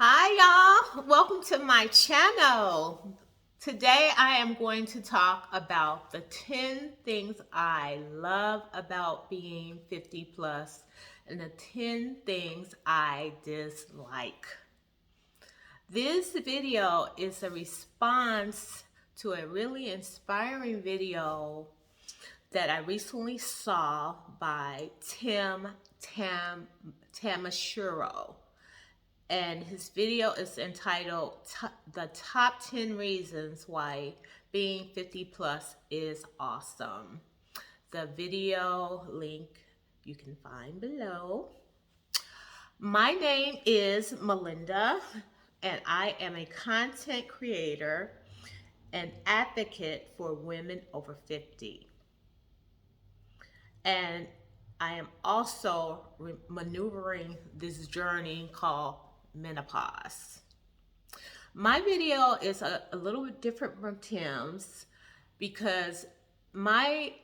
Hi, y'all. Welcome to my channel. Today, I am going to talk about the 10 things I love about being 50 plus and the 10 things I dislike. This video is a response to a really inspiring video that I recently saw by Tim Tamashiro. And his video is entitled The Top 10 Reasons Why Being 50 Plus is Awesome. The video link you can find below. My name is Melinda, and I am a content creator and advocate for women over 50. And I am also maneuvering this journey called menopause. My video is a little bit different from Tim's because my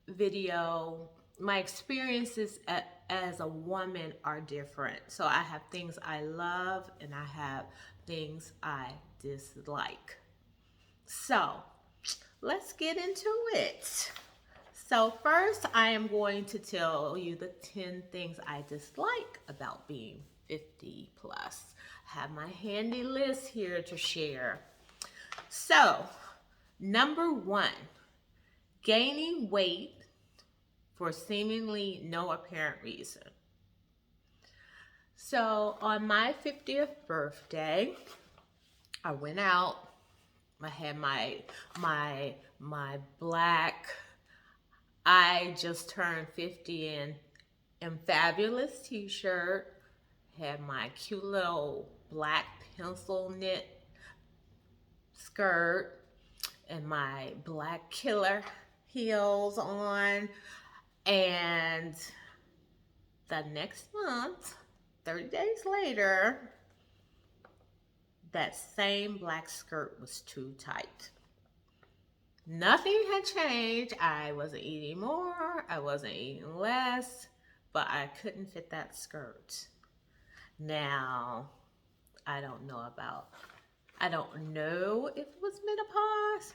video, my experiences as a woman are different. So I have things I love and I have things I dislike. So let's get into it. So first, I am going to tell you the 10 things I dislike about being 50 plus. I have my handy list here to share. So, number 1, gaining weight for seemingly no apparent reason. So, on my 50th birthday, I went out. I had my black I just turned 50 and fabulous t-shirt, had my cute little black pencil knit skirt and my black killer heels on. And the next month, 30 days later, that same black skirt was too tight. Nothing had changed. I wasn't eating more, I wasn't eating less, but I couldn't fit that skirt. Now, I don't know if it was menopause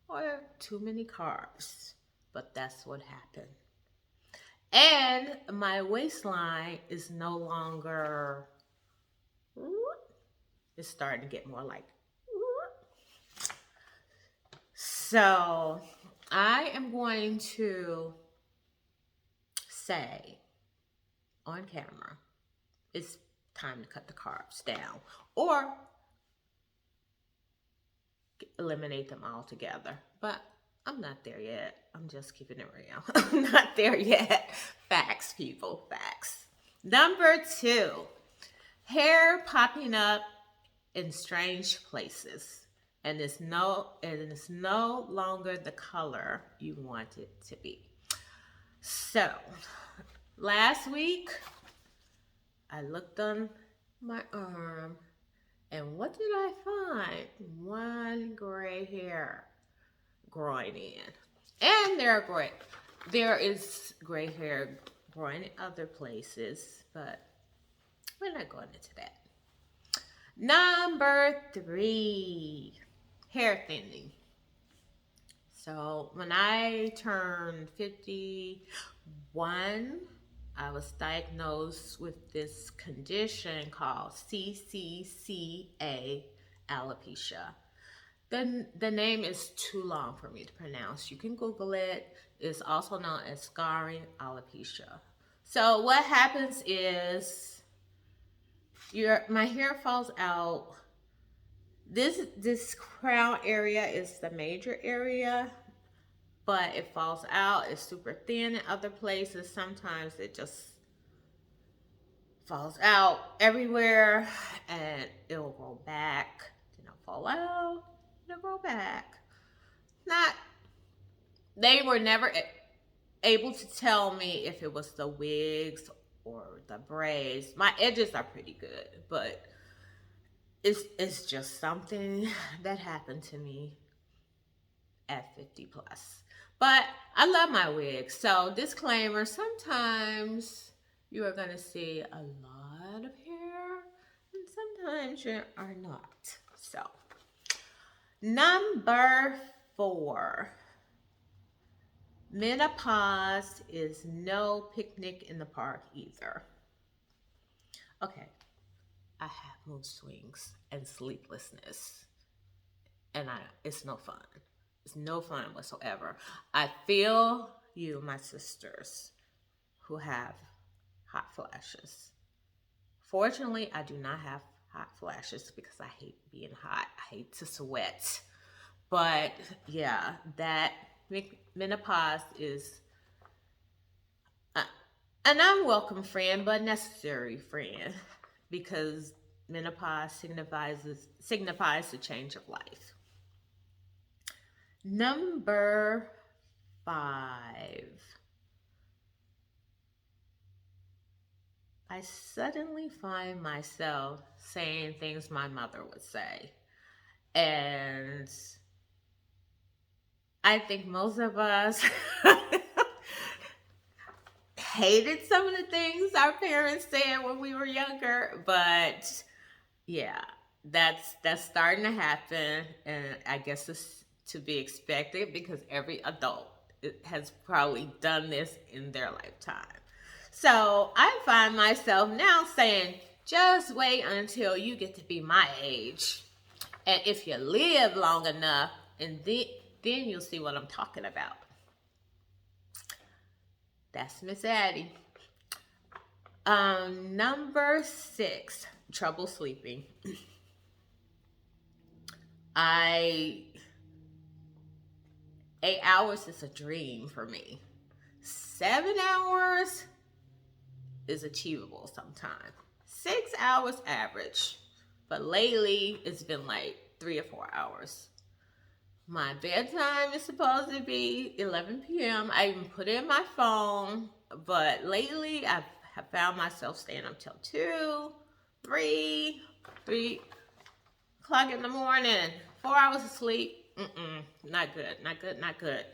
or too many carbs, but that's what happened. And my waistline is no longer, it's starting to get more like, so I am going to say on camera, it's time to cut the carbs down or eliminate them altogether. But I'm not there yet. I'm just keeping it real. I'm not there yet. Facts, people, facts. Number 2, hair popping up in strange places. And it's no longer the color you want it to be. So, last week, I looked on my arm, and what did I find? One gray hair growing in. And there is gray hair growing in other places, but we're not going into that. Number 3, hair thinning. So when I turned 51, I was diagnosed with this condition called CCCA alopecia. The name is too long for me to pronounce. You can Google it. It's also known as scarring alopecia. So what happens is my hair falls out. This crown area is the major area, but it falls out. It's super thin in other places. Sometimes it just falls out everywhere and it'll grow back. Then it'll fall out, it'll grow back. They were never able to tell me if it was the wigs or the braids. My edges are pretty good, but it's just something that happened to me at 50 plus. But I love my wigs. So disclaimer, sometimes you are going to see a lot of hair and sometimes you are not. So, number 4, menopause is no picnic in the park either. Okay, I have mood swings and sleeplessness, and it's no fun. It's no fun whatsoever. I feel you, my sisters, who have hot flashes. Fortunately, I do not have hot flashes because I hate being hot. I hate to sweat. But yeah, that menopause is an unwelcome friend, but necessary friend because menopause signifies the change of life. Number 5. I suddenly find myself saying things my mother would say. And I think most of us hated some of the things our parents said when we were younger, but yeah, that's starting to happen, and I guess it's to be expected because every adult has probably done this in their lifetime. So I find myself now saying, just wait until you get to be my age. And if you live long enough, and then you'll see what I'm talking about. That's Miss Addie. Number 6, trouble sleeping. I 8 hours is a dream for me. 7 hours is achievable sometimes. 6 hours average. But lately it's been like 3 or 4 hours. My bedtime is supposed to be 11 p.m. I even put it in my phone, but lately I have found myself staying up till 2, 3 o'clock in the morning. 4 hours of sleep. Not good, not good, not good,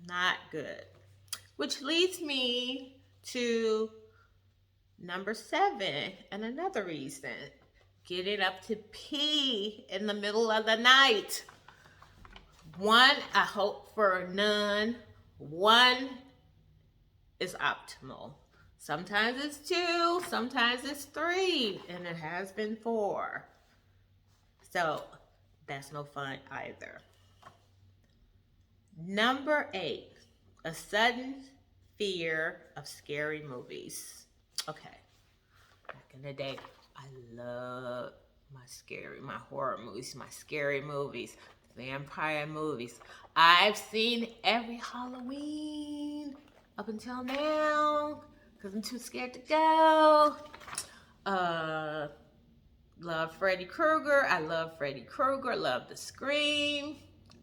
not good. Which leads me to number 7, and another reason. Getting up to pee in the middle of the night. 1, I hope for none. 1 is optimal. Sometimes it's 2, sometimes it's 3, and it has been 4. So that's no fun either. Number 8, a sudden fear of scary movies. Okay, back in the day, I love my horror movies, my scary movies, vampire movies. I've seen every Halloween up until now because I'm too scared to go. Love Freddy Krueger. I love Freddy Krueger. Love The Scream.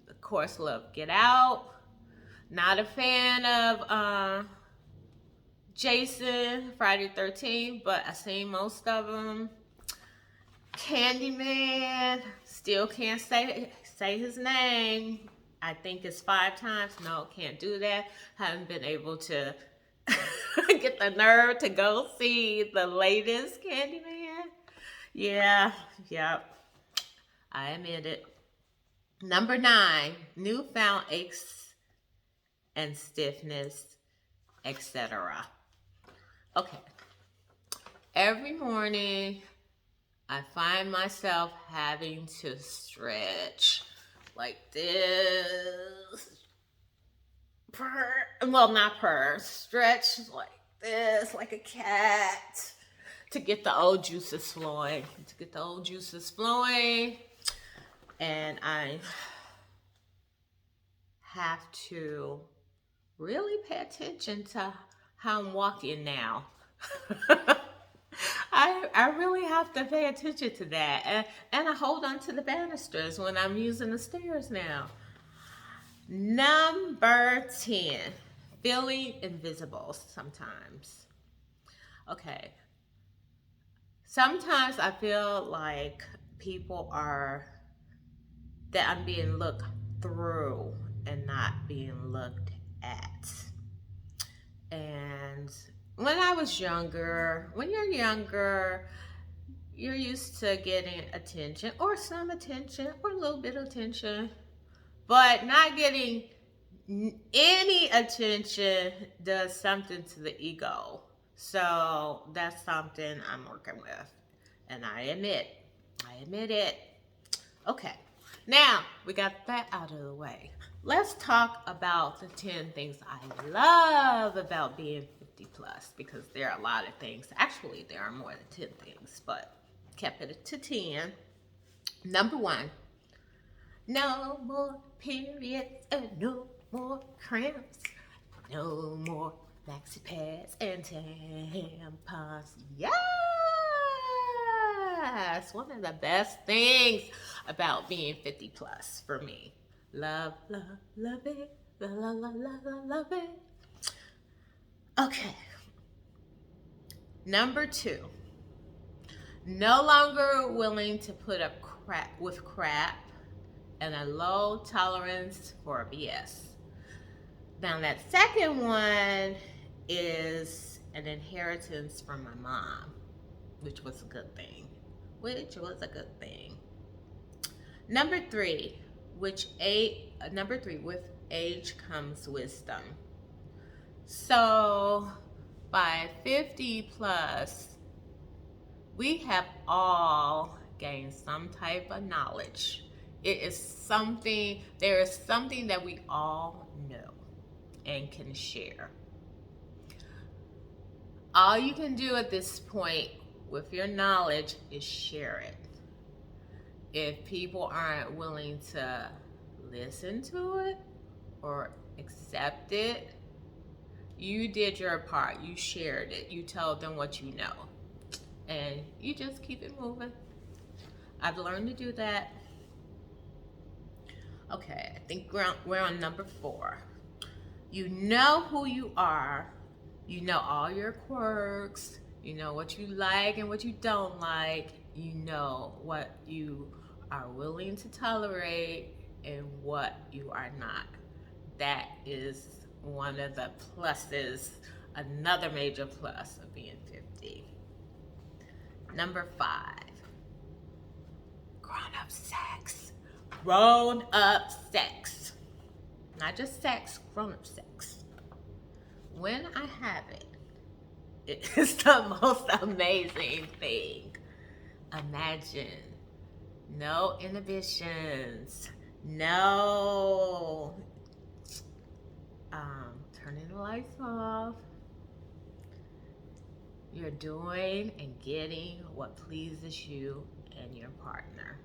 Of course, love Get Out. Not a fan of Jason, Friday 13th, but I've seen most of them. Candyman, still can't say his name. I think it's 5 times. No, can't do that. Haven't been able to get the nerve to go see the latest Candyman. Yeah, yep. I admit it. Number 9, newfound aches and stiffness, etc. Okay. Every morning, I find myself having to stretch like this. Not purr. Stretch like this, like a cat, to get the old juices flowing. And I have to really pay attention to how I'm walking now. I really have to pay attention to that. And I hold on to the banisters when I'm using the stairs now. Number 10, feeling invisible sometimes. Okay. Sometimes I feel like that I'm being looked through and not being looked at. And when you're younger, you're used to getting attention or some attention or a little bit of attention, but not getting any attention does something to the ego. So that's something I'm working with. And I admit it. Okay, now we got that out of the way. Let's talk about the 10 things I love about being 50 plus, because there are a lot of things. Actually, there are more than 10 things, but kept it to 10. Number 1, no more periods and no more cramps. No more maxi pads and tampons. Yes! One of the best things about being 50 plus for me. Love, love, love it. Love, love, love, love, love it. Okay. Number 2. No longer willing to put up with crap and a low tolerance for BS. Now that second one is an inheritance from my mom, which was a good thing. Number 3, with age comes wisdom. So by 50 plus, we have all gained some type of knowledge. There is something that we all know and can share. All you can do at this point with your knowledge is share it. If people aren't willing to listen to it or accept it, you did your part. You shared it. You told them what you know. And you just keep it moving. I've learned to do that. Okay, I think we're on number 4. You know who you are. You know all your quirks. You know what you like and what you don't like. You know what you are willing to tolerate and what you are not. That is one of the pluses, another major plus of being 50. Number 5, grown-up sex. Grown-up sex. Not just sex, grown-up sex. When I have it, it is the most amazing thing. Imagine no inhibitions, no turning the lights off. You're doing and getting what pleases you and your partner.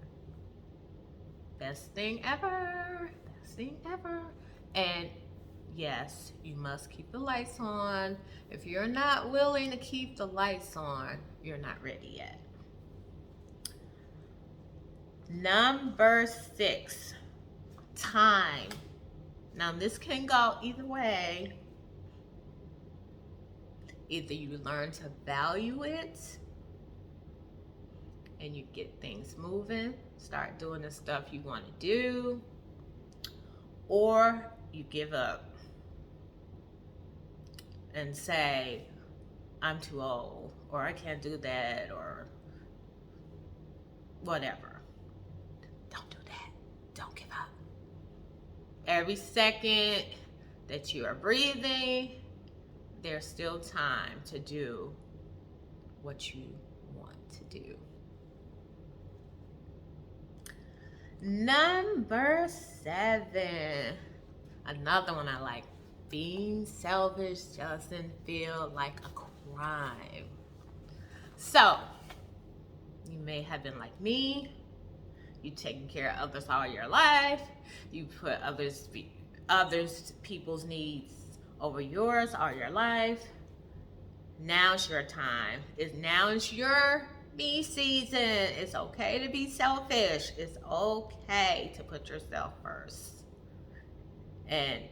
Best thing ever. Best thing ever. And yes, you must keep the lights on. If you're not willing to keep the lights on, you're not ready yet. Number 6, time. Now this can go either way. Either you learn to value it and you get things moving, start doing the stuff you want to do, or you give up and say, I'm too old, or I can't do that, or whatever. Don't do that. Don't give up. Every second that you are breathing, there's still time to do what you want to do. Number 7, another one I like. Being selfish doesn't feel like a crime. So, you may have been like me. You taking care of others all your life. You put people's needs over yours all your life. Now's your time. Now is your me season. It's okay to be selfish. It's okay to put yourself first. And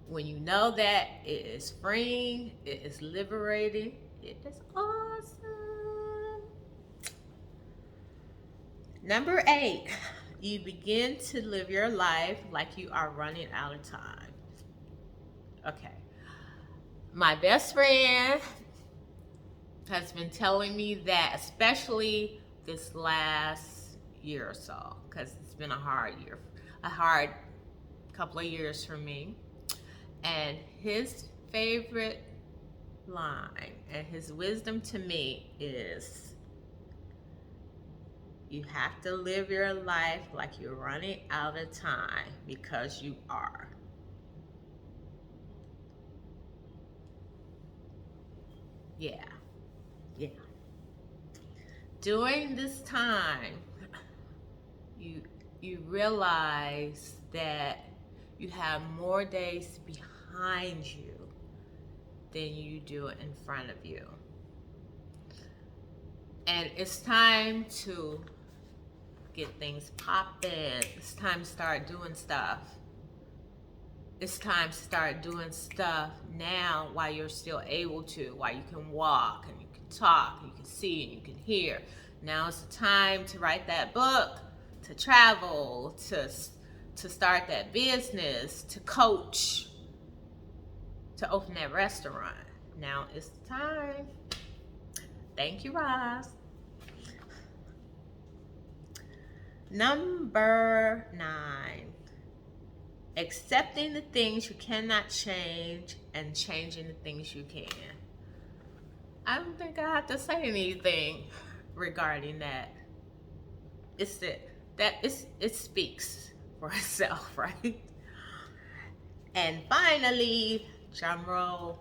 when you know that, it is freeing, it is liberating, it is awesome. Number 8, you begin to live your life like you are running out of time. Okay. My best friend has been telling me that, especially this last year or so, because it's been a hard couple of years for me. And his favorite line and his wisdom to me is, you have to live your life like you're running out of time, because you are. Yeah, yeah. During this time, you you realize that you have more days behind you than you do in front of you. And it's time to get things popping. It's time to start doing stuff. It's time to start doing stuff now while you're still able to, while you can walk and you can talk and you can see and you can hear. Now is the time to write that book, to travel, to start that business, to coach, to open that restaurant. Now is the time. Thank you, Roz. Number 9. Accepting the things you cannot change and changing the things you can. I don't think I have to say anything regarding that. It speaks for itself, right? And finally, drum roll.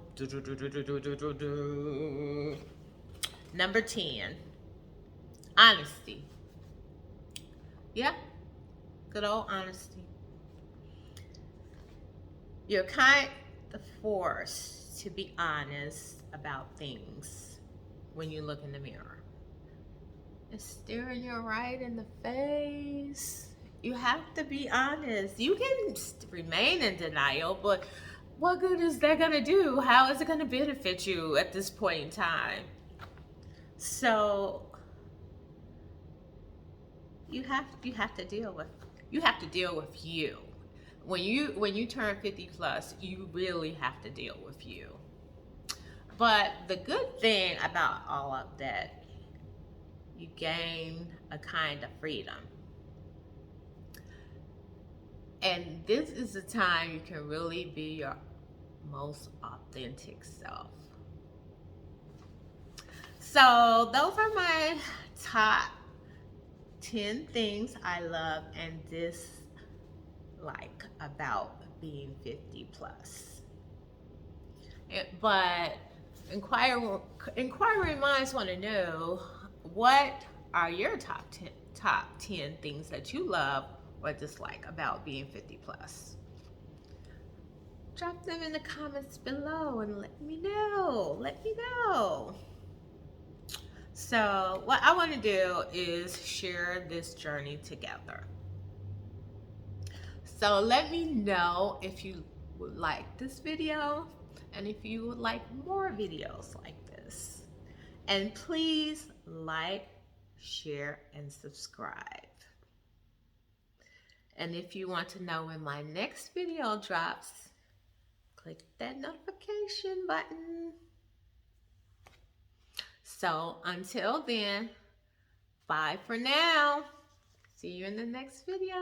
Number 10. Honesty. Yeah, good old honesty. You're kind of forced to be honest about things when you look in the mirror. It's staring you right in the face. You have to be honest. You can remain in denial, but what good is that gonna do? How is it gonna benefit you at this point in time? So you have to deal with you. When you turn 50 plus, you really have to deal with you. But the good thing about all of that, you gain a kind of freedom. And this is the time you can really be your most authentic self. So those are my top 10 things I love and dislike about being 50 plus. But inquiring minds want to know, what are your top 10 things that you love or dislike about being 50 plus? Drop them in the comments below and let me know. So what I want to do is share this journey together. So let me know if you would like this video and if you would like more videos like this. And please like, share, and subscribe. And if you want to know when my next video drops, click that notification button. So until then, bye for now. See you in the next video.